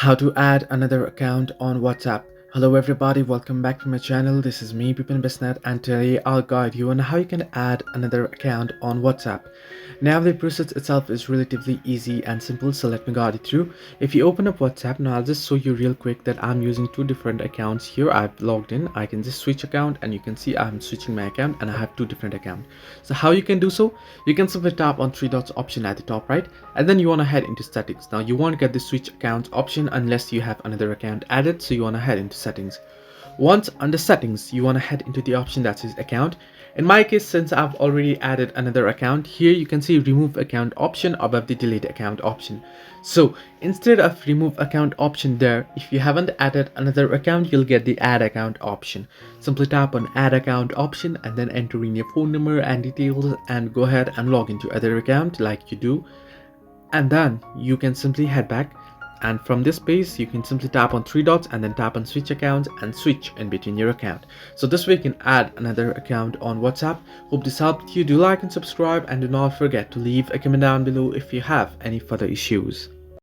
How to add another account on WhatsApp. Hello everybody, welcome back to my channel. This is me Bipin Besnat, and today I'll guide you on how you can add another account on WhatsApp. Now the process itself is relatively easy and simple, so let me guide you through. If you open up WhatsApp, now I'll just show you real quick that I'm using two different accounts here. I've logged in, I can just switch account, and you can see I'm switching my account and I have two different accounts. So how you can do so? You can simply tap on three dots option at the top right, and then you want to head into settings. Now you won't get the switch account option unless you have another account added, so you want to head into settings. Once under settings, you want to head into the option that says account. In my case, since I've already added another account, here you can see remove account option above the delete account option. So instead of remove account option there, if you haven't added another account, you'll get the add account option. Simply tap on add account option and then enter in your phone number and details and go ahead and log into other account like you do, and then you can simply head back, and from this page you can simply tap on three dots and then tap on switch accounts and switch in between your account. So this way you can add another account on WhatsApp. Hope this helped you. Do like and subscribe, and do not forget to leave a comment down below if you have any further issues.